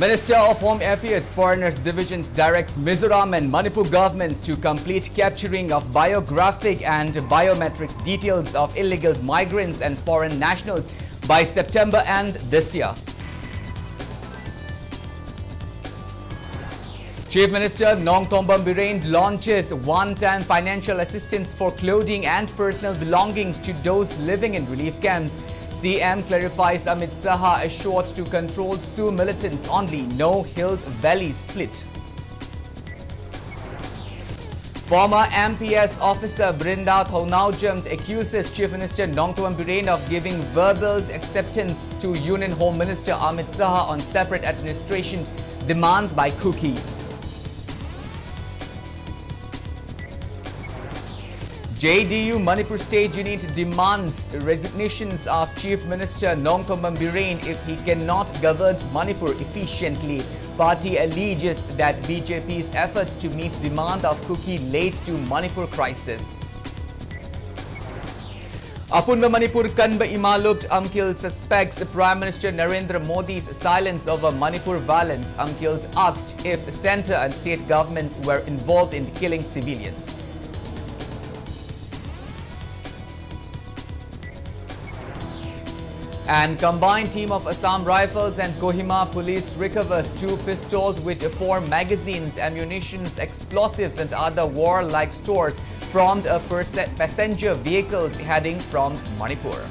Minister of Home Affairs Foreigners Division directs Mizoram and Manipur governments to complete capturing of biographic and biometrics details of illegal migrants and foreign nationals by September end this year. Chief Minister Nongthombam Biren launches one-time financial assistance for clothing and personal belongings to those living in relief camps. CM clarifies Amit Saha assured to control Sioux militants only, no Hill Valley split. Former MPS officer Brinda Thonaujamt accuses Chief Minister Nongthombam Biren of giving verbal acceptance to Union Home Minister Amit Saha on separate administration demand by cookies. JDU Manipur State Unit demands resignations of Chief Minister Nongthombam Biren if he cannot govern Manipur efficiently. Party alleges that BJP's efforts to meet demand of cookie led to Manipur crisis. Apunba Manipur Kanba Imalupt Amkil suspects Prime Minister Narendra Modi's silence over Manipur violence. Amkil asked if centre and state governments were involved in killing civilians. And combined team of Assam Rifles and Kohima Police recovers 2 pistols with 4 magazines, ammunition, explosives and other warlike stores from a passenger vehicles heading from Manipur.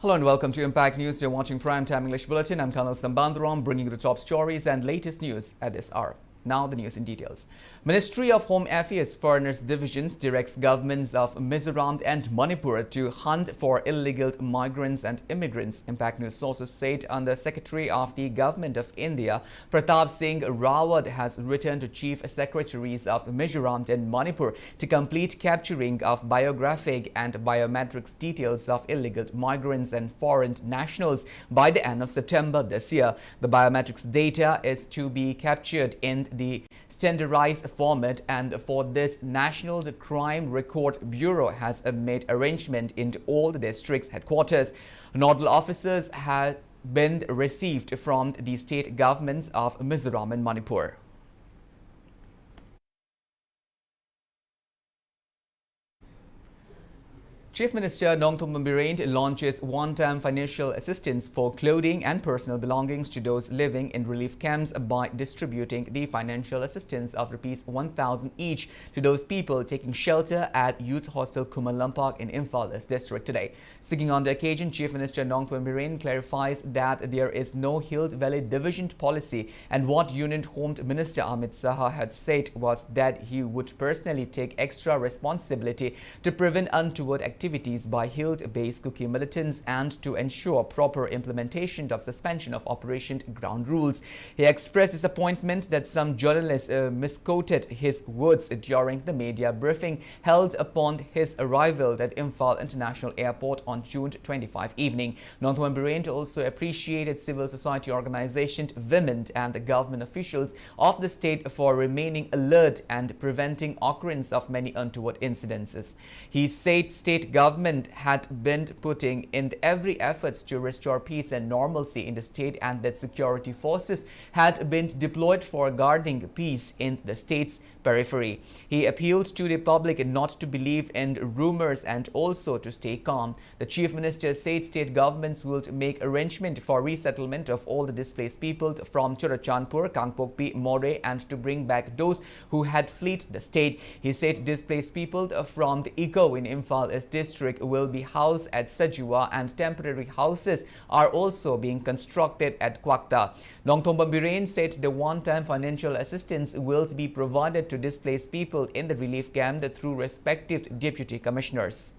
Hello and welcome to Impact News. You're watching Primetime English Bulletin. I'm KANEL SHAMBANDURAM, bringing you the top stories and latest news at this hour. Now the news in details. Ministry of Home Affairs Foreigners Divisions directs governments of Mizoram and Manipur to hunt for illegal migrants and immigrants. Impact News sources said Under Secretary of the Government of India, Pratap Singh Rawat has written to Chief Secretaries of Mizoram and Manipur to complete capturing of biographic and biometrics details of illegal migrants and foreign nationals by the end of September this year. The biometrics data is to be captured in the standardized format, and for this National Crime Record Bureau has made arrangement in all the districts headquarters. Nodal officers have been received from the state governments of Mizoram and Manipur. Chief Minister Nongthombam Biren launches one-time financial assistance for clothing and personal belongings to those living in relief camps by distributing the financial assistance of Rs 1,000 each to those people taking shelter at Youth Hostel Kumalampak in Imphal district today. Speaking on the occasion, Chief Minister Nongthombam Biren clarifies that there is no Hill Valley division policy, and what Union Home Minister Amit Saha had said was that he would personally take extra responsibility to prevent untoward activities by Hill-based cookie militants and to ensure proper implementation of suspension of Operation Ground Rules. He expressed disappointment that some journalists misquoted his words during the media briefing held upon his arrival at Imphal International Airport on June 25 evening. Nongthombam Biren also appreciated civil society organizations, women and the government officials of the state for remaining alert and preventing occurrence of many untoward incidences. He said state government had been putting in every efforts to restore peace and normalcy in the state, and that security forces had been deployed for guarding peace in the state's periphery. He appealed to the public not to believe in rumors and also to stay calm. The Chief Minister said state governments will make arrangement for resettlement of all the displaced people from Churachandpur, Kangpokpi, More, and to bring back those who had fled the state. He said displaced people from the Eco in Imphal district will be housed at Sajua, and temporary houses are also being constructed at Kwakta. Nongthombam Biren said the one-time financial assistance will be provided to displaced people in the relief camp through respective deputy commissioners.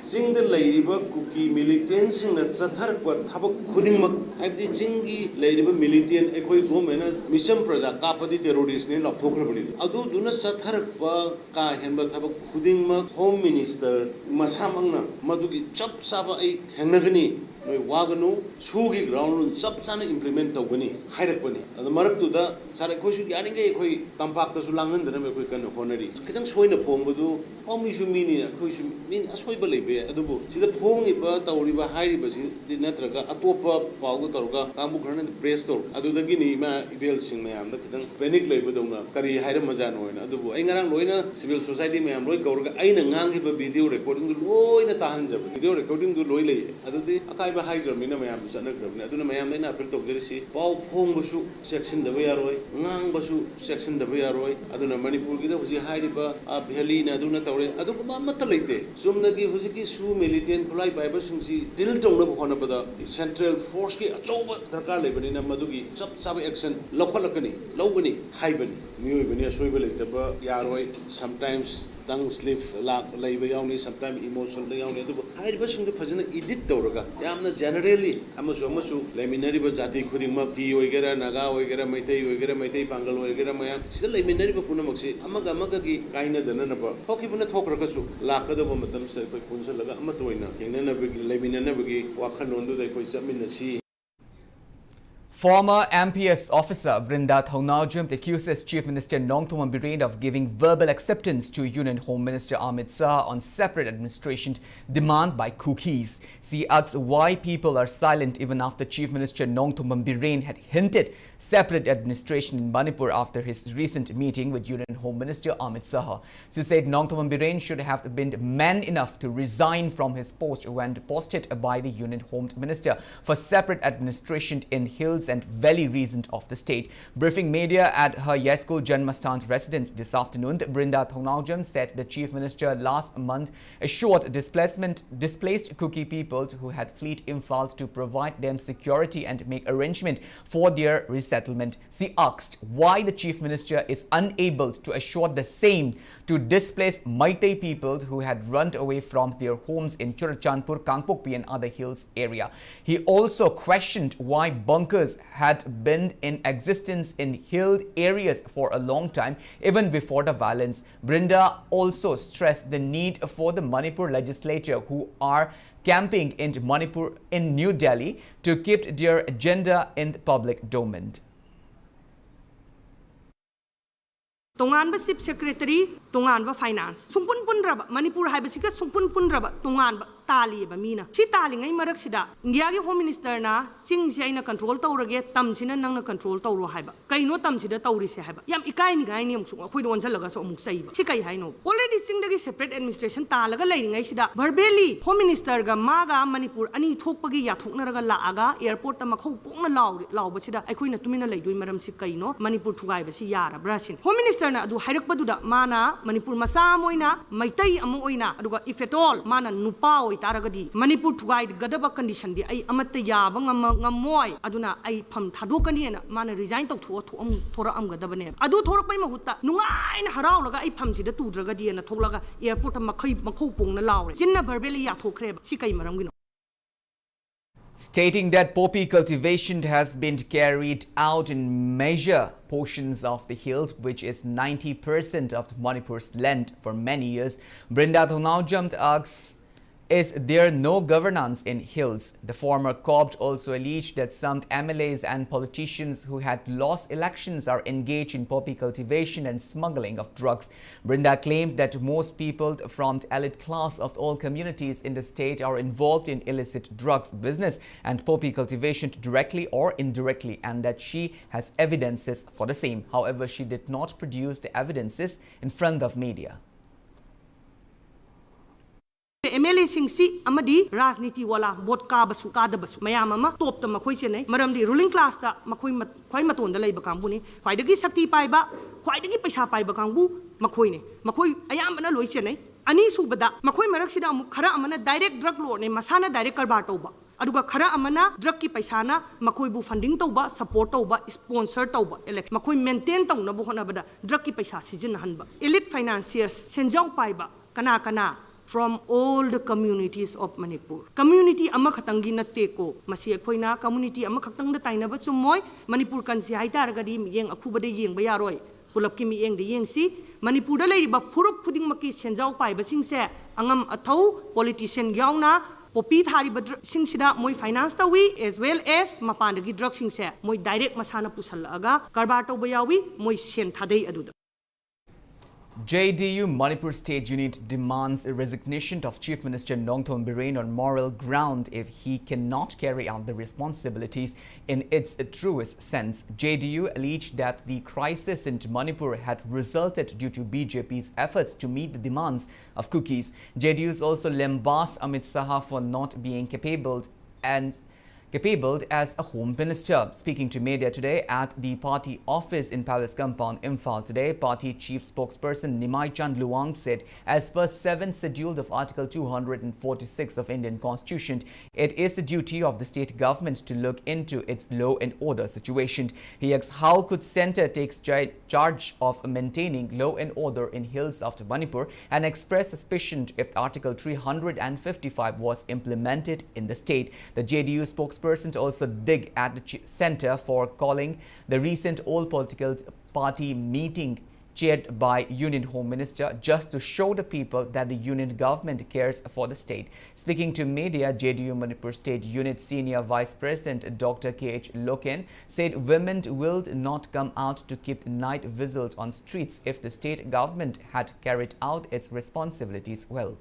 Single Ladybug cookie militants in the Satarqua Tabak Kudimak at the Singi Ladybug militant equi woman as Mission Praja Kapadi terrorist name of Pokrabli. Although do not Satarqua Ka Hemba Tabak Kudingma Home Minister Masamanga Maduki Chop Saba 8 Henagani noi waganu sugi ground run chap chana implement tawgani hairakpani adu maraktuda sare khoi su yani ngai khoi tampak ta su langhan dana me khoi kan honari kitang soina phombudu omi su mini khoi su min asoi ba lebe adubu sida phongi ba tawri ba hairi ba si dinatraga atopa pawga taruga kambu khana press tor adudagi ni ma ibel sing mayam da kitang panic lebe dona kari haira maja noina adubu ai ngarang loina civil society mayam loi kaurga aina ngangi ba video recording du loina tahan jab video recording du loi lei adudi akai ba haidra mina mayam sana grabna aduna mayam leina appeal tawjeri si paw phong busu section da ba yaroi ngang basu section da ba yaroi aduna manipur gi da huji hairi ba a bheli na aduna tawre adu ma mata leite sumna gi huji ki su militant khulai bai ba sing si dil tong na khona ba da central force ki achoba darkar lebani na madugi chap chap action lokhalakani logani haibani miyoi bani asoi ba leite ba yaroi sometimes tongue slip lak leiba yauni sometimes emotional yauni adu hairi ba sing da phajana edit tawraga yamna generally amasu leminari ba jati khuding ma pi oigera naga oigera maitai pangal oigera mayam sida leminari ba puna maksi amaga gi kaina dana na ba thoki buna thokraga su lakada ba matam se koi punsa laga amatoina yengna na ba leminana ba gi wakhan londu dai koi chamin na si. Former MPS officer Brinda Thaunawjam accuses Chief Minister Nongthoman Bireen of giving verbal acceptance to Union Home Minister Amit Shah on separate administration demand by cookies. She asks why people are silent even after Chief Minister Nongthoman Bireen had hinted separate administration in Manipur after his recent meeting with Union Home Minister Amit Shah. She said Nongthoman Bireen should have been man enough to resign from his post when posted by the Union Home Minister for separate administration in Hills and Valley region of the state. Briefing media at her Yesko Janmastan residence this afternoon, Brinda Thaunawjam said the Chief Minister last month assured displaced Kuki people who had fled Imphal to provide them security and make arrangement for their resettlement. She asked why the Chief Minister is unable to assure the same to displaced Maitai people who had run away from their homes in Churachandpur, Kangpokpi and other hills area. He also questioned why bunkers had been in existence in hill areas for a long time, even before the violence. Brinda also stressed the need for the Manipur legislature who are camping in Manipur in New Delhi to keep their agenda in the public domain. Tonganba Chief Secretary, Tonganba Finance. Sumpun punraba, Manipur Habasika Sumpun punraba, Tonganba Tali Bamina. Si taling ay maraksida. Ngiagi Home Minister na sing siya na control taurage, tamsina nang na control tauro haiba. Kay no tamsida tauri siya haiba. Yam ikay ni gay niyam sunga, kuy doon sa laga sa umuk sa iba. Si kay hay no. Already sing dagi separate administration talaga laying ay sida. Barbeli, Home Minister ga maga Manipur ani thok pagi yathok na raga laaga airport ta makhupong na law ba sida. Ay kuy na tumina laydoy maram si kay no. Manipur thugay ba si Yara Brasin. Home Minister na adu hayrak baduda mana Manipur masamoy na maitai amoy na aduga if at all mana nupaoy taragadi Manipur thugay gadaba condition di ay amata yabang ngamoy aduna ay pham thadokani na mana resign tok thora am gadaba ne adu thorak pai mahutta nungai na haraw laga ay pham sida tudragadi na tholaga airport makhau pong na lawre jinna barbeli ya thokre si kai maram gino. Stating that poppy cultivation has been carried out in major portions of the hills, which is 90% of Manipur's land for many years, Brinda Thaunawjam asks, is there no governance in hills? The former COPT also alleged that some MLAs and politicians who had lost elections are engaged in poppy cultivation and smuggling of drugs. Brinda claimed that most people from the elite class of all communities in the state are involved in illicit drugs business and poppy cultivation directly or indirectly, and that she has evidences for the same. However, she did not produce the evidences in front of media. MLA Singsi Amadi Razniti Wala Botka Basu Kada Basu Mayama top the Makoisene, Madam the ruling class that Quite Maton the Labour Kambuni, quite the Gisati Paiba, quite the Pisa Paiba Kambu, Makoine, Makoi, I am an Aloisene, Ani Subada, Makoi Maraxida Kara Amana direct drug law named Masana direct Batoba. Aduga Kara Amana, drug ki paisana, Makoi bu funding toba, support toba, sponsor toba, elect Makoi maintain tong Nabuhonabada, drug ki paisa season hanba. Elite financiers, Senjao Paiba, Kana. From all the communities of Manipur. Community amakhatangi na teko, masi akoina community amakhatang na tayo na sumoy, Manipur kan si haita ragadi miyeng akuba de yeng bayaroy, pulap ki miyeng de yeng si, Manipur dalay ba purop puding maki senjaw pay basing se, angam ataw politician yaw na, popi thari ba singsida moi finance tawi as well as mapandagi drug singse moi direct masana pusalaga karbar to bayawi moi sen thadei aduda. JDU Manipur State Unit demands a resignation of Chief Minister Nongthom Biren on moral ground if he cannot carry out the responsibilities in its truest sense. JDU alleged that the crisis in Manipur had resulted due to BJP's efforts to meet the demands of cookies. JDU also lambasted Amit Saha for not being capable as a home minister. Speaking to media today at the party office in Palace Compound, Imphal today, party chief spokesperson Nimai Chand Luang said, as per 7th schedule of Article 246 of Indian Constitution, it is the duty of the state government to look into its law and order situation. He asks, how could centre take charge of maintaining law and order in hills of Manipur, and express suspicion if Article 355 was implemented in the state. The JDU spokesperson also dig at the centre for calling the recent all political party meeting chaired by Union Home Minister just to show the people that the union government cares for the state. Speaking to media, JDU Manipur State Unit Senior Vice President Dr. K.H. Loken said women will not come out to keep night vigils on streets if the state government had carried out its responsibilities well.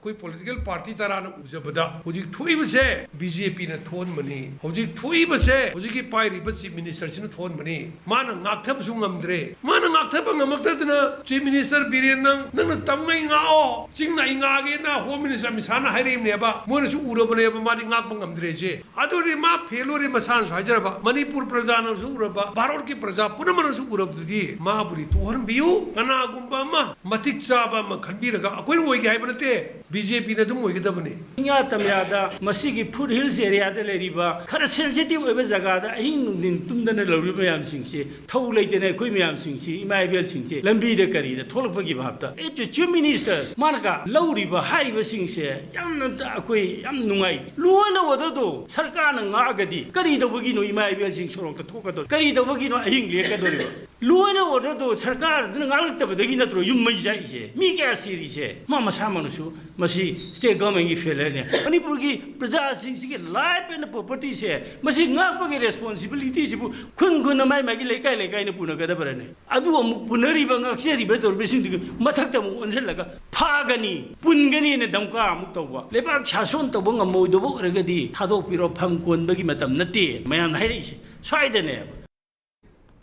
कोई political party तरह न उजबदा हुजिक थोई बसे BJP ने थोन money हुजिक थोई बसे हुजिक की पायरी चीफ मिनिस्टर सिन थोन मनी मान नाथब सुंगमद्रे मान नाथब ngमक्तदना चीफ मिनिस्टर बिरेन नंग तमै ngaओ चिंगना इंगागे ना होम मिनिस्टर मिसाना हाइरेमनेबा मोनसु उरबनेबा मादि ngaप ngमद्रे जे अदुरि मा फेलोरि मसान साजरबा मणिपुर प्रजानसु उरबा भारत की प्रजा पुनमनसु उरबदि मा बुरि तोहन बियु कनागुंबा मा मतिक चाबा म खनबिरगा अकोइ ओइगे हाइबनते BJP ने तुम वही किताब नहीं इंगा तमियादा मसीगी फूड हिल्स एरिया दे लेरीबा खर सेंसिटिव ओइबे जगह दा अहिं दिन तुमदने लौरि मयाम सिंगसे थौ लेतेने कोइ मयाम सिंगसे इमाइबेल सिंगसे लंबी दे करी दे थोलपगी भाबता ए चीफ मिनिस्टर मानका लौरिबा हाइबे सिंगसे यामना अकोइ याम नुंगाई लोना वददो सरकार न ngaगदी करी दबगी नो इमाइबेल सिंग सोरक थोकदो करी दबगी नो अहिं लेकदोरिबा लोना वददो सरकार न ngaलक्तबदगी नत्रो युम्मै जाइसे मी क्या सीरीसे मा मसा मनुसु मसी स्टेट गवर्नमेंट की फेलर ने मणिपुर की प्रजा सिंह की लाइफ एंड प्रॉपर्टी से मसी ngaपगी रेस्पॉन्सिबिलिटी सिबु खुन खुन माइ माइ लेकाय लेकाय ने पुनगदबरने अदु अमु पुनरिबा ngakseरिबे तोरबेसिंग मथक्ता मु अनसेलगा फागनी पुनगनी ने दमका अमु तौबा लेबाक शासन तौबा ngमोइदबो अरगदी थादोपिरो फंगकोनबगी मतम नते मयाम हाइरिसे स्वाइदने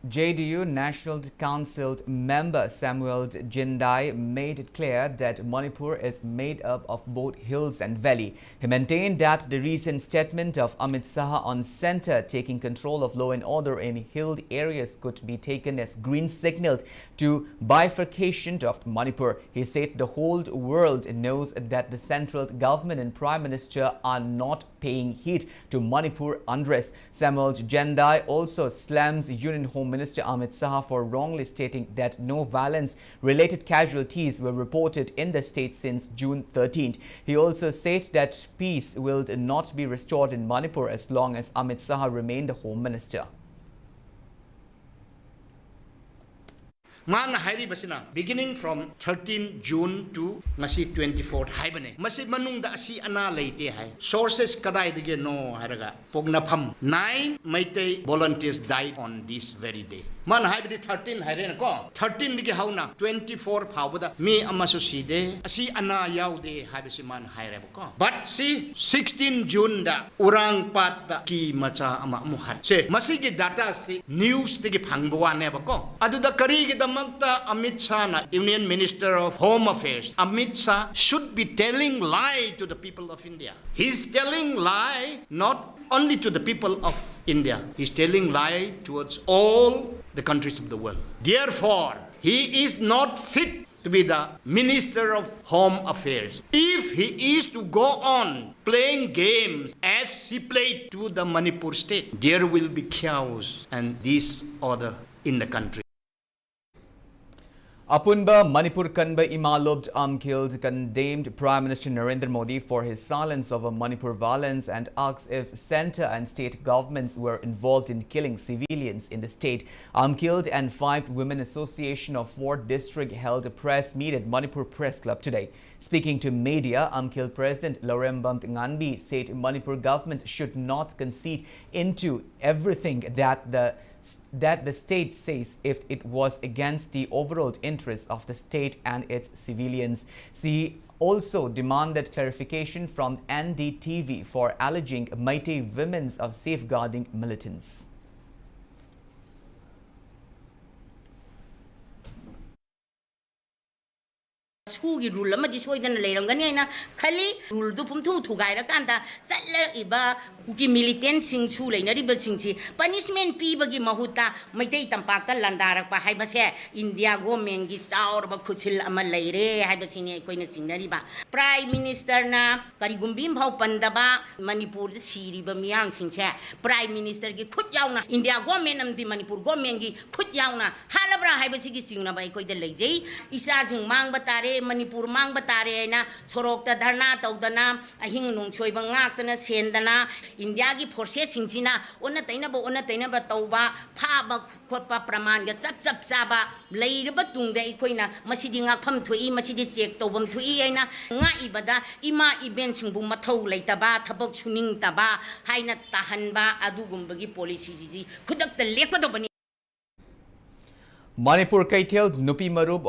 JDU National Council member Samuel Jindai made it clear that Manipur is made up of both hills and valley. He maintained that the recent statement of Amit Saha on centre taking control of law and order in hilled areas could be taken as green signal to bifurcation of Manipur. He said the whole world knows that the central government and Prime Minister are not paying heed to Manipur unrest. Samuel Jindai also slams Union Home Minister Amit Saha for wrongly stating that no violence-related casualties were reported in the state since June 13th. He also said that peace will not be restored in Manipur as long as Amit Saha remained the Home Minister. Man hairi basina beginning from 13 June to ngasi 24 haibane masi manung da asi ana leite hai sources kadai dige no haraga pognafam 9 maite volunteers died on this very day man haibdi 13 haire ko 13 dige hauna 24 phawada me amasu side asi ana yaude haibisi man haire ko but see 16 June da urang pat da ki macha ama mu har se masi gi data si news dige phangbuwa ne ba ko adu da kari gi Amit Shah, Union Minister of Home Affairs, Amit Shah should be telling lie to the people of India. He's telling lie not only to the people of India, he's telling lie towards all the countries of the world. Therefore, he is not fit to be the Minister of Home Affairs. If he is to go on playing games as he played to the Manipur state, there will be chaos and disorder in the country. Apunba Manipur Kanba Imalobt Amkhild condemned Prime Minister Narendra Modi for his silence over Manipur violence and asked if centre and state governments were involved in killing civilians in the state. Amkhild and 5 Women Association of 4th District held a press meet at Manipur Press Club today. Speaking to media, Amkhild President Lorembam Nganbi said Manipur government should not concede into everything that the state says if it was against the overall interests of the state and its civilians. She also demanded clarification from NDTV for alleging Meitei women of safeguarding militants. School rule ama disoidan leirangani na khali rule du pumthu thugaira kanda chatla iba kuki militant sing su leinari ba singsi punishment pi bagi mahuta maitei tampakta landarak pa hai base India government gi saur ba khuchil ama leire hai basini koina singnari ba Prime Minister na karigumbim bhau pandaba Manipur siri ba miyang singse Prime Minister gi khut yauna India government amdi Manipur government gi khut yauna halabra hai basigi singna ba koida leijei isa jing mang batare Manipur mang batare na sorokta dharna taudana ahing nung choiba ngaktana sendana India gi forces singsina onna taina ba tauba pha ba khotpa praman ga chap saba leirba tungda ikoina masidi ngakpham thui masidi check tobam thui aina nga ibada ima event singbu mathau leitaba thabak suning taba haina tahanba adugumbagi policy ji khudakta lekpadobani. Manipur Kaithel Nupi Marub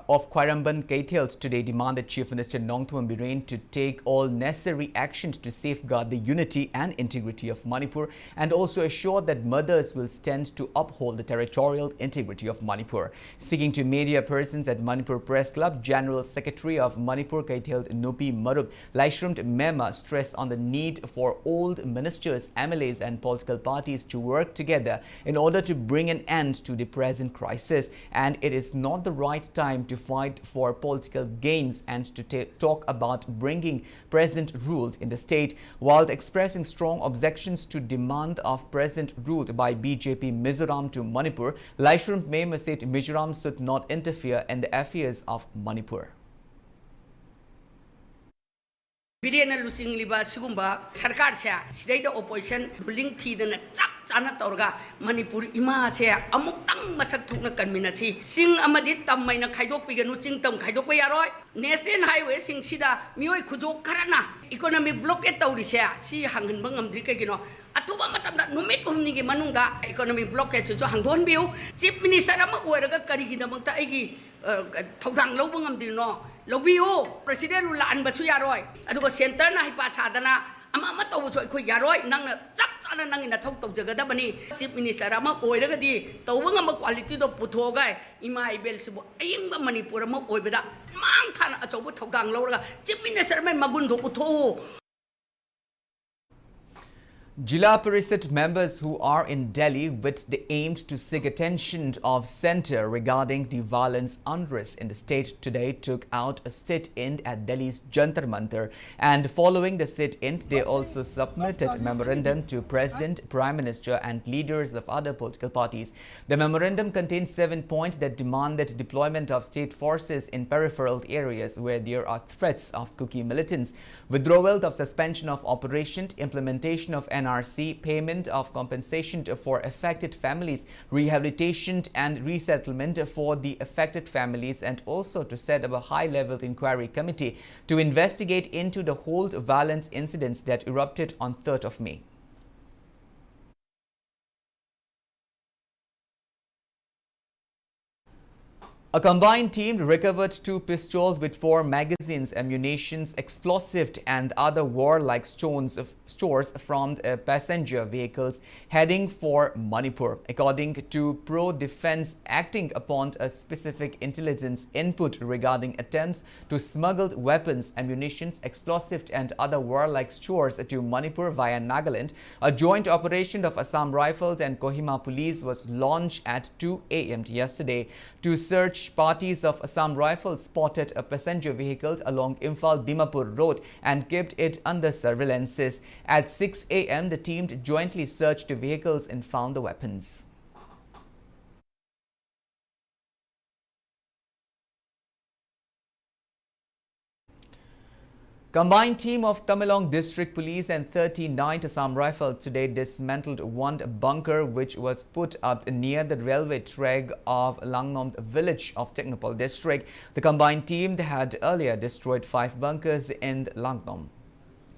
of Khwaramban Kaithels today demanded Chief Minister Nongthombam Birren to take all necessary actions to safeguard the unity and integrity of Manipur and also assure that mothers will stand to uphold the territorial integrity of Manipur. Speaking to media persons at Manipur Press Club, General Secretary of Manipur Kaithel Nupi Marub Laishrumt Mema stressed on the need for old ministers, MLAs and political parties to work together in order to bring an end to the present crisis. And it is not the right time to fight for political gains and to talk about bringing president ruled in the state. While expressing strong objections to demand of president ruled by BJP Mizoram to Manipur, Laishrumt Mema said Mizoram should not interfere in the affairs of Manipur. Birena lusing liba sugumba sarkar se sidai da opposition ruling thi da chap chana torga Manipur ima se amuk tang masak thukna kanmina chi sing amadi tammai na khaidok piganu ching tam khaidok pa yaroi national highway sing sida mioi khujok karana economic blockade tawri se si hanghan bangamdri ka gino atuba matamda numit humni gi manungda economic blockade chu hangdon biu chief minister ama oiraga kari gi namta aigi thogdang lobangam no Lobio, President Lulan Basuyaroi, Adugo Center Nahipa Chadana, Amama Tozo Yaroi, Nang Chapsana Nang in the Tok of Jagadabani, Chief Minister Rama Oiragadi, Tawanga quality of Putoga, Ima Belsibo, Ayimba Manipurama Oibeda, Mankan Atobo Togang Laura, Chief Minister Magundo Puto. Jila Parishad members who are in Delhi with the aim to seek attention of centre regarding the violence unrest in the state today took out a sit-in at Delhi's Jantar Mantar, and following the sit-in they also submitted a memorandum to President, Prime Minister and leaders of other political parties. The memorandum contains 7 points that demanded deployment of state forces in peripheral areas where there are threats of Kuki militants, withdrawal of suspension of operation, implementation of NRC, payment of compensation for affected families, rehabilitation and resettlement for the affected families, and also to set up a high-level inquiry committee to investigate into the whole violence incidents that erupted on 3rd of May. A combined team recovered 2 pistols with 4 magazines, ammunition, explosives and other warlike stores from passenger vehicles heading for Manipur. According to Pro-Defense, acting upon a specific intelligence input regarding attempts to smuggle weapons, ammunition, explosives and other warlike stores to Manipur via Nagaland, a joint operation of Assam Rifles and Kohima Police was launched at 2 a.m. yesterday to search. Parties of Assam Rifles spotted a passenger vehicle along Imphal-Dimapur Road and kept it under surveillance. At 6 a.m., the team jointly searched the vehicles and found the weapons. Combined team of Tamenglong District Police and 39th Assam Rifle today dismantled one bunker which was put up near the railway track of Langnom village of Technopol district. The combined team had earlier destroyed 5 bunkers in the Langnom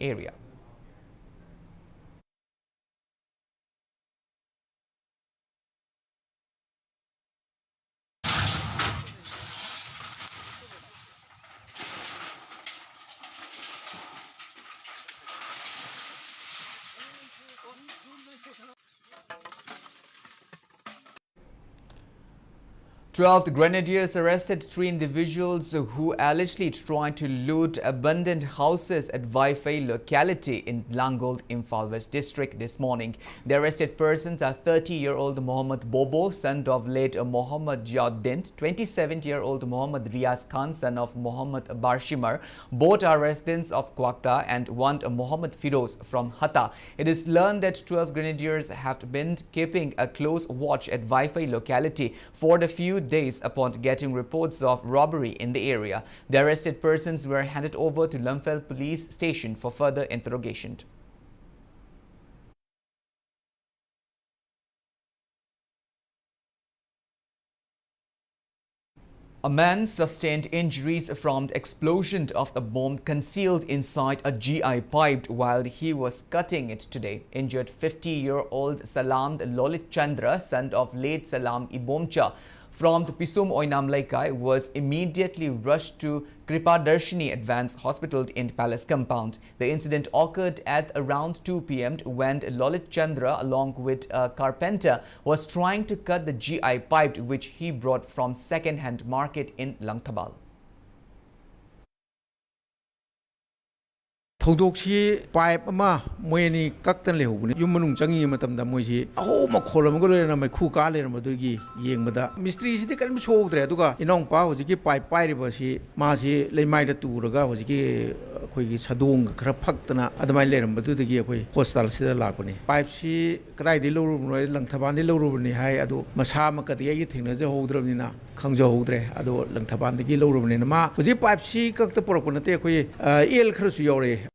area. 12 grenadiers arrested 3 individuals who allegedly tried to loot abandoned houses at Vaifei locality in Langold, Imphal West district this morning. The arrested persons are 30-year-old Mohammad Bobo, son of late Mohammad Jiauddin, 27-year-old Mohammad Riaz Khan, son of Mohammad Barshimar. Both are residents of Kwakta, and one Mohammad Firoz from Hatta. It is learned that 12 grenadiers have been keeping a close watch at Vaifei locality for the few days upon getting reports of robbery in the area. The arrested persons were handed over to Lamphel police station for further interrogation. A man sustained injuries from the explosion of a bomb concealed inside a GI pipe while he was cutting it today. Injured 50-year-old Salam Lolit Chandra, son of late Salam Ibomcha, from the Pisum Oinam Laikai, was immediately rushed to Kripadarshini Advanced Hospital in Palace Compound. The incident occurred at around 2 p.m. when Lolit Chandra, along with a carpenter, was trying to cut the GI pipe which he brought from second-hand market in Langthabal. Thoudoksi pipe ama moini kaktan lehubuni yumanung changi matamda moisi aho ma kholam gole na mai khu ka le madugi yengbada mistri si de kan chogdre aduga inong pa hojiki pipe pairiba si ma si leimai da turaga hojiki khoigi sadong khara phaktana adamai leram badudagi khoi hospital sida lakuni pipe si krai di loru noi langthaban di loru ni hai adu masa ma kati gi thingna je hodrabni na khangjo hodre adu langthaban di loru ni ma hoji pipe si kakta porapuna te khoi el kharasu yore.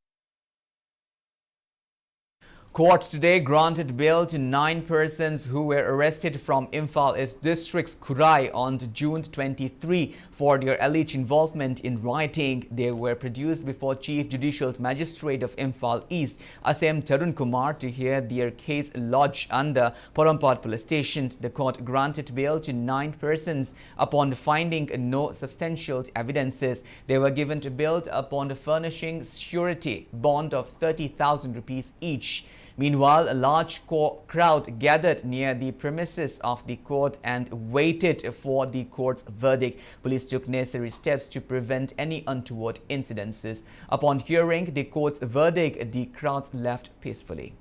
Court today granted bail to 9 persons who were arrested from Imphal East District's Kurai on June 23 for their alleged involvement in rioting. They were produced before Chief Judicial Magistrate of Imphal East, Asem Tarun Kumar, to hear their case lodged under Porampad Police Station. The court granted bail to 9 persons upon finding no substantial evidences. They were given to bail upon furnishing surety bond of 30,000 rupees each. Meanwhile, a large crowd gathered near the premises of the court and waited for the court's verdict. Police took necessary steps to prevent any untoward incidences. Upon hearing the court's verdict, the crowd left peacefully.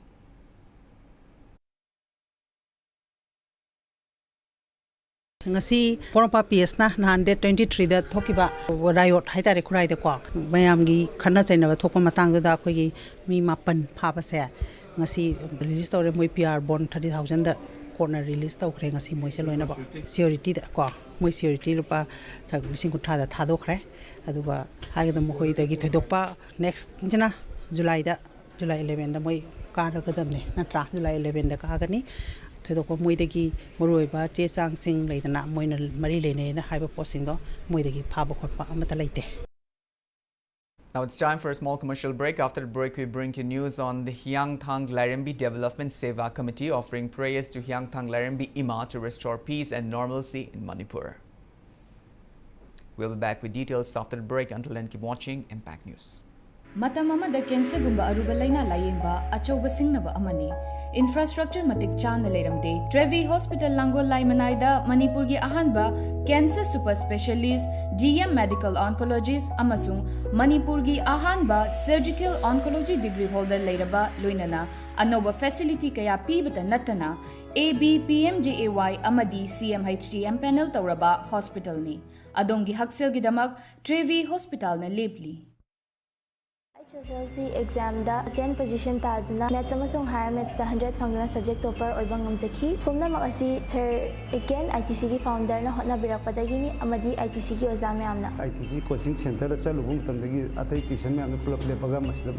Ngasi Porampa PS na nahan date 23 da thokiba riot haitare khurai da kwa mayam gi khana chaina ba thokpa matang da khoi gi mi mapan phaba se ngasi release tore moi PR bond 30,000 da corner release taw khre ngasi moi se loina ba security da kwa moi security lupa lising kuntha da thado khre adu ba hagi da moi da gi thedokpa next jana July 11 da moi ka ra ka da ne na tra July 11 da ka ga ni thedokpa moi da gi moroi ba che chang sing leidana moi na mari lene na haiba posting do moi da gi phaba khotpa amata leite. Now it's time for a small commercial break. After the break, we bring you news on the Hyangthang Larimbi Development Seva Committee offering prayers to Hyangthang Larimbi Ima to restore peace and normalcy in Manipur. We'll be back with details after the break. Until then, keep watching Impact News. Matamamada cancer gumba aruba laina layengba achauba singnaba amani. Infrastructure matik chana leiramde. Trevi Hospital Langol Laimanai Manipur gi ahanba cancer super specialist DM medical oncologist amasung Manipur gi ahanba surgical oncology degree holder leiraba loinana anoba facility kaya pibata natana AB PMJAY amadi CMHTM panel tauraba hospital ni. Adongi haksel gidamak Trevi Hospital na lebli. SSLC exam da 10 position tadna maths amasung higher maths da 100 fangna subject topper oibang ngamjaki pumna makasi sir again ITC gi founder na hotna birakpadagi ni amadi ITC gi exam amna ITC coaching center da chalubung tamdagi atai tuition me amna pulap lepaga maslam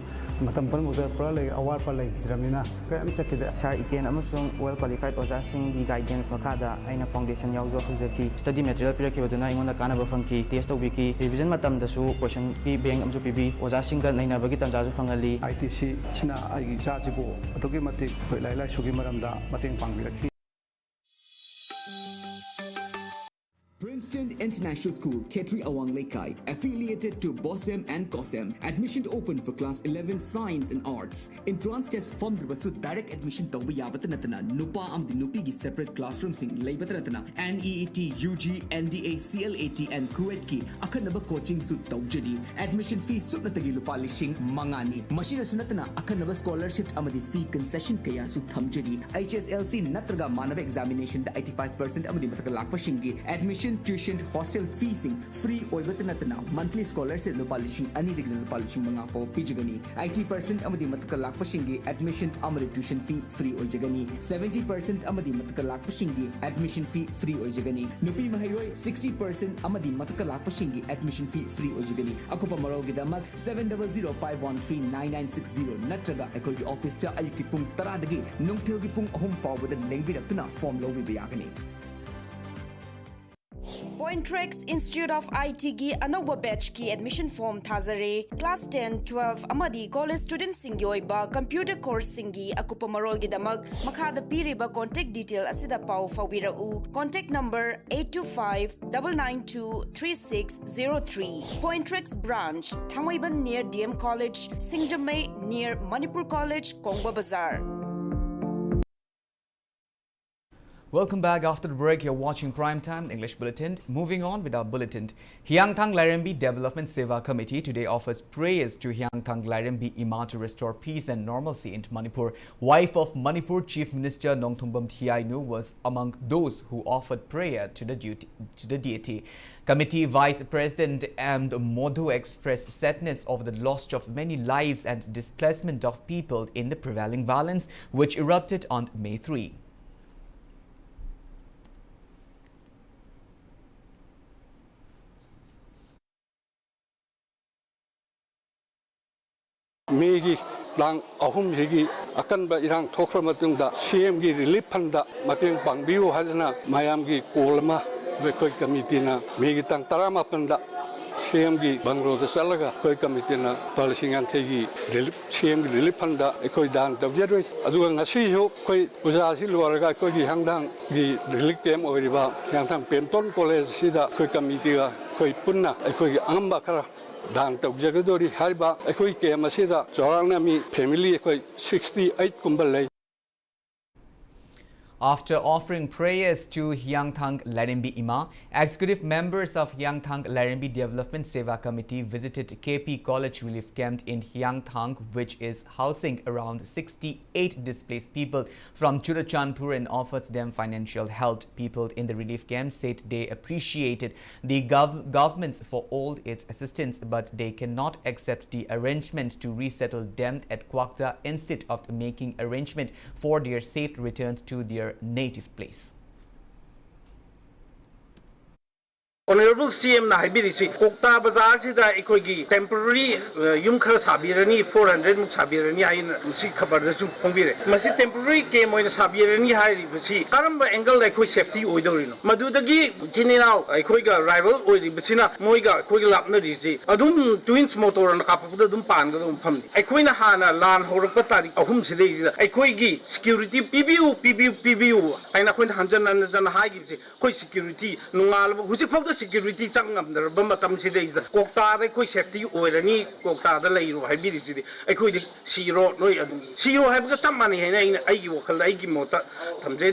matam par muda pra le awar pa le gramina kam chakida sir again amasung well qualified oja sing gi guidance makada aina foundation yauzo huzaki study material pirakibaduna ingona kanaba fangki test wiki revision matam dasu question ki bank amju pb oja sing da naina bagi tanjaju fangali ITC sina ai jajibo atoki mate lai lai sugi maramda mateng pangbirakhi Princeton International School, Ketri Awang Lekai, affiliated to BOSEM and COSEM. Admission open for class 11 Science and Arts. Entrance test form basu direct admission tawba yabatanatana. Nupa amdi nupi gi separate classroom sing laybatanatana. NEET, UG, NDA, CLAT and Kuwait ki akanaba coaching su tawjadi. Admission fee subnatagi lupa lishing mangani. Mashina sunatana akanaba scholarship amadi fee concession kaya su thamjadi. HSLC natraga manava examination da 85% amadi mataka lakpashingi. Admission tuition hostel feesing free oibatanatana monthly scholarship lupalishing ani digna lupalishing mga for pijagani 80% amadi matka lakpashingi admission amadi tuition fee free oijagani 70% amadi matka lakpashingi admission fee free oijagani nupi mahairoi 60% amadi matka lakpashingi admission fee free oijagani akopa marol gidamak 7005139960 natraga ekoi office ta ayuki pung 10 dagi nungtil gi pung 3 fawbada lengbirakna form lobi bayagani Pointrex Institute of IT gi anogba batch ki admission form thazare class 10 12 amadi college student singi oiba computer course singi akupa marol gi damak makhada piriba contact detail asida pau fawira u contact number 825-992-3603 Pointrex branch Thangoiban near DM College Singjamai near Manipur College Kongba Bazar. Welcome back after the break. You're watching Primetime English Bulletin. Moving on with our bulletin. Hyangthang Lairenbi Development Seva Committee today offers prayers to Hyangthang Lairenbi Ima to restore peace and normalcy in Manipur. Wife of Manipur Chief Minister Nongthumbam Thiainu was among those who offered prayer to the deity. Committee Vice President M. Modhu expressed sadness over the loss of many lives and displacement of people in the prevailing violence which erupted on May 3. Megi lang ahum hegi akan ba irang thokra matungda CM gi relief fund da mateng pangbiu hadana mayam gi kolma ve koi committee na megi tang tarama panda CM gi bangro da salaga koi committee na palasingan thegi relief CM gi relief fund da koi dan tabjeroi aduga ngasi ho koi puja si luarga koi gi hangdang gi relief camp oriba yang penton college sida koi committee ga koi punna koi amba kara Dan Jagadori Haiba, a quick Masida, Joranami family, 68 Kumbalay. After offering prayers to Hyangthang Lairenbi Ima, executive members of Hyangthang Lairenbi Development Seva Committee visited KP College Relief Camp in Hyangthang, which is housing around 68 displaced people from Churachandpur, and offered them financial help. People in the relief camp said they appreciated the government for all its assistance, but they cannot accept the arrangement to resettle them at Kwakta instead of making arrangement for their safe return to their native place. Honorable CM na haibirisi Kokta Bazar sida ikogi temporary yum khara sabirani 400 muk sabirani hain si khabar da chu phongbire masi temporary ke moina sabirani hairi bisi karamba angle la koi safety oidorino madudagi jininaw ikoiga rival oidi bisina moiga koiga lapna risi adum twins motor na kapapda dum pan ga dum phamni ikoina hana lan horakpa tari ahum sidai sida ikoigi security PBU aina koina hanjan anjan haigi bisi koi security nungal hujik phok security changam der bam tam sidai sida kokta da koi safety oirani kokta da leiro haibiri sidi aikoi di siro noi adu siro haibga chamani haina ai gi wakal ai gi mota thamje.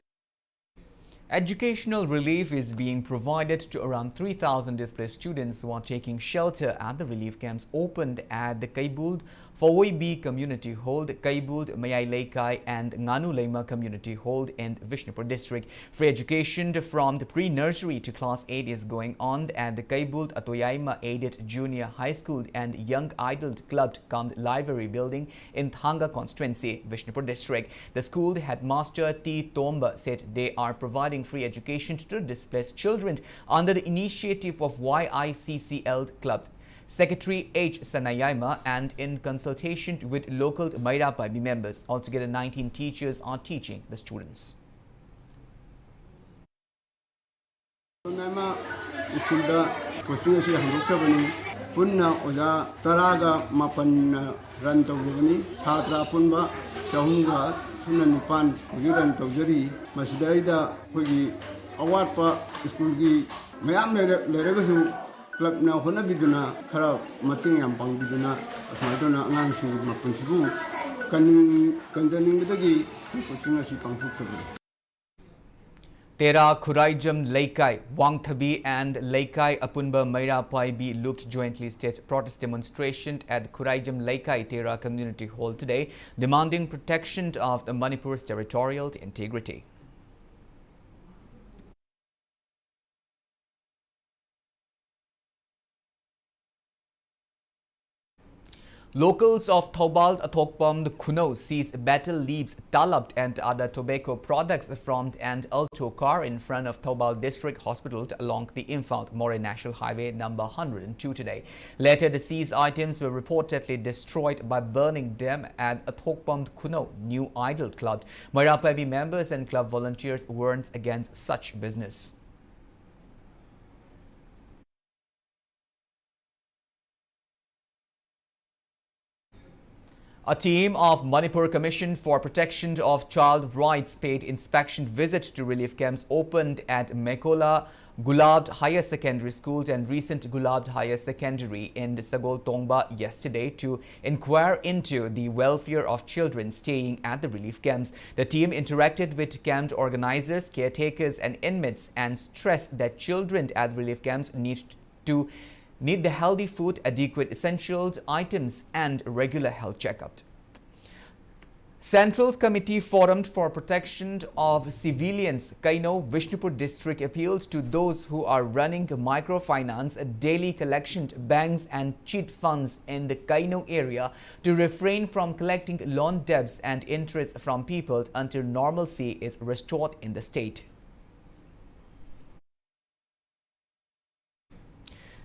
Educational relief is being provided to around 3,000 displaced students who are taking shelter at the relief camps opened at the Kaibuld Fawoi Community Hall, Kaibuld Mayai Laikai and Nganu Lema Community Hall in Vishnupur district. Free education from the pre-nursery to class 8 is going on at the Kaibuld Atoyaima Aided Junior High School and Young Idol Club cum Library building in Thanga constituency, Vishnupur district. The school headmaster T. Tomba said they are providing free education to displaced children under the initiative of YICCL Club Secretary H. Sanayaima and in consultation with local Maira Paibi members. Altogether 19 teachers are teaching the students. Punna oja taraga mapan ran tawjani satra punba chahunga sunanipan ujiran tawjari masdaida hogi awatpa school gi mayam leragasu club na hona biduna khara mating yam pang biduna asmadona ngang su mapun sibu kanjaning bidagi kusinga si pangthuk sabu Tera Khuraijam Laikai, Wangthabi and Laikai Apunba Maira Paibi looked jointly staged protest demonstration at Khuraijam Laikai Tera Community Hall today, demanding protection of the Manipur's territorial integrity. Locals of Thoubal Athokpam Kuno seized battle leaves, talab and other tobacco products from an Alto car in front of Thoubal District Hospital along the Imphal-More National Highway number 102 today. Later, the seized items were reportedly destroyed by burning them at Athokpam Kuno New Idol Club. Mairapabi members and club volunteers warned against such business. A team of Manipur Commission for Protection of Child Rights paid inspection visit to relief camps opened at Mekola Gulabd Higher Secondary School and recent Gulabd Higher Secondary in Sagol Tongba yesterday to inquire into the welfare of children staying at the relief camps. The team interacted with camp organizers, caretakers and inmates and stressed that children at relief camps need the healthy food, adequate essentials, items and regular health checkup. Central Committee Forum for Protection of Civilians, Kaino Vishnupur District appealed to those who are running microfinance, daily collection banks and cheat funds in the Kaino area to refrain from collecting loan debts and interest from people until normalcy is restored in the state.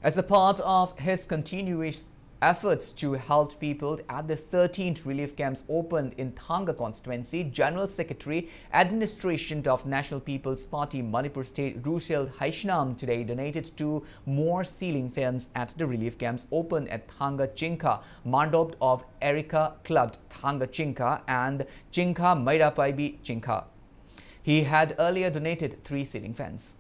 As a part of his continuous efforts to help people at the 13th relief camps opened in Thanga constituency, General Secretary, Administration of National People's Party Manipur State Rushel Haishnam today donated 2 more ceiling fans at the relief camps opened at Thanga Chinka, Mandob of Erika Club Thanga Chinka and Chinka Mairapaibi Chinka. He had earlier donated 3 ceiling fans.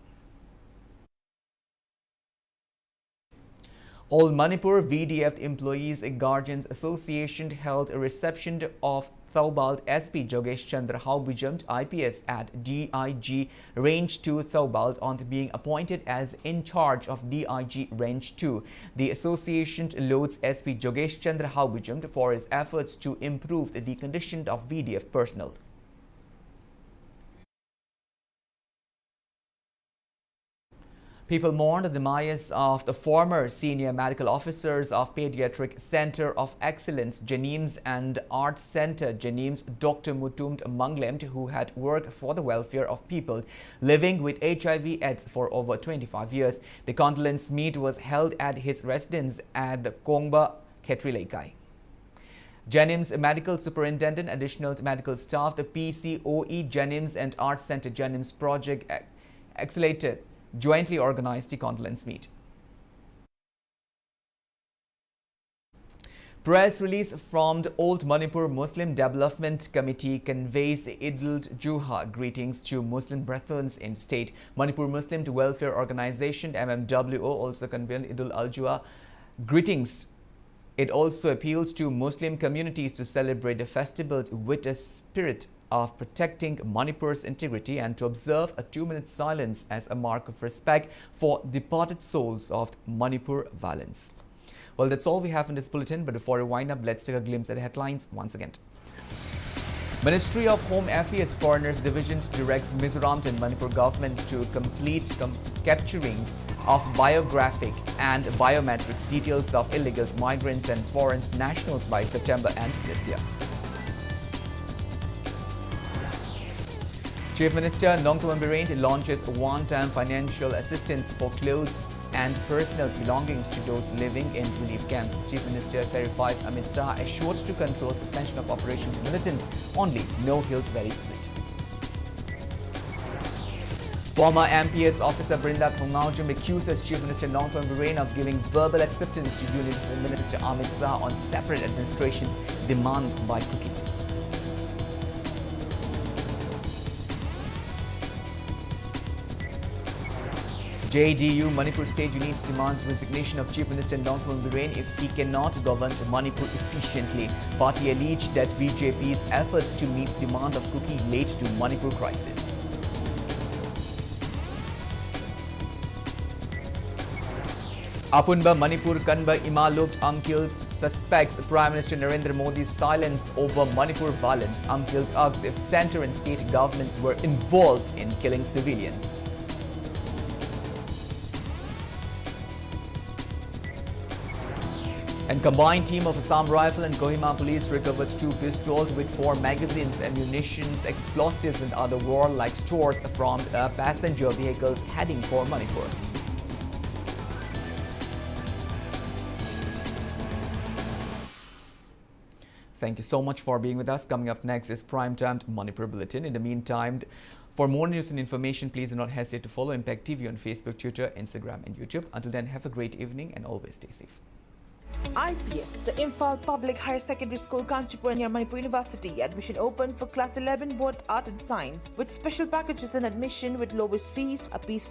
All Manipur VDF Employees Guardians Association held a reception of Thoubal SP Jogesh Chandra Haubijam IPS at DIG Range 2 Thoubal on being appointed as in charge of DIG Range 2. The association lauds SP Jogesh Chandra Haubijam for his efforts to improve the condition of VDF personnel. People mourned the demise of the former senior medical officers of Pediatric Center of Excellence Janims and Arts Center Janims, Dr. Mutumt Manglemt, who had worked for the welfare of people living with HIV/AIDS for over 25 years. The condolence meet was held at his residence at the Kongba, Khetri Laikai. Janims Medical Superintendent, additional medical staff, the PCOE Janims and Arts Center Janims Project Accelerated jointly organized the condolence meet. Press release from the Old Manipur Muslim Development Committee conveys Eid-ul-Juha greetings to Muslim brethren in state. Manipur Muslim Welfare Organization MMWO also convened Eid-ul-Juha greetings. It also appeals to Muslim communities to celebrate the festival with a spirit of protecting Manipur's integrity and to observe a 2-minute silence as a mark of respect for departed souls of Manipur violence. Well, that's all we have in this bulletin, but before we wind up, let's take a glimpse at the headlines once again. Ministry of Home Affairs Foreigners Division directs Mizoram and Manipur governments to complete capturing of biographic and biometrics details of illegal migrants and foreign nationals by September end this year. Chief Minister Nongthombam Birent launches one-time financial assistance for clothes and personal belongings to those living in relief camps. Chief Minister clarifies Amit Shah assured to control suspension of Operation Militants, only no hilt very split. Former MPS officer Brinda Thongaujum accuses Chief Minister Nongthombam Birent of giving verbal acceptance to Union Home Minister Amit Shah on separate administration's demand by cookies. JDU Manipur State Unit demands resignation of Chief Minister Nongthombam Birent if he cannot govern Manipur efficiently. Party alleged that BJP's efforts to meet demand of cookie led to Manipur crisis. Apunba Manipur Kanba Imaluked unkilled suspects Prime Minister Narendra Modi's silence over Manipur violence. Unkilled asks if centre and state governments were involved in killing civilians. And combined team of Assam Rifle and Kohima Police recovers 2 pistols with 4 magazines, ammunition, explosives and other warlike stores from passenger vehicles heading for Manipur. Thank you so much for being with us. Coming up next is Primetime Manipur Bulletin. In the meantime, for more news and information, please do not hesitate to follow Impact TV on Facebook, Twitter, Instagram and YouTube. Until then, have a great evening and always stay safe. IPS, the Imphal Public Higher Secondary School, Kanchipur near Manipur University. Admission open for Class 11 Board Art and Science with special packages and admission with lowest fees, a peaceful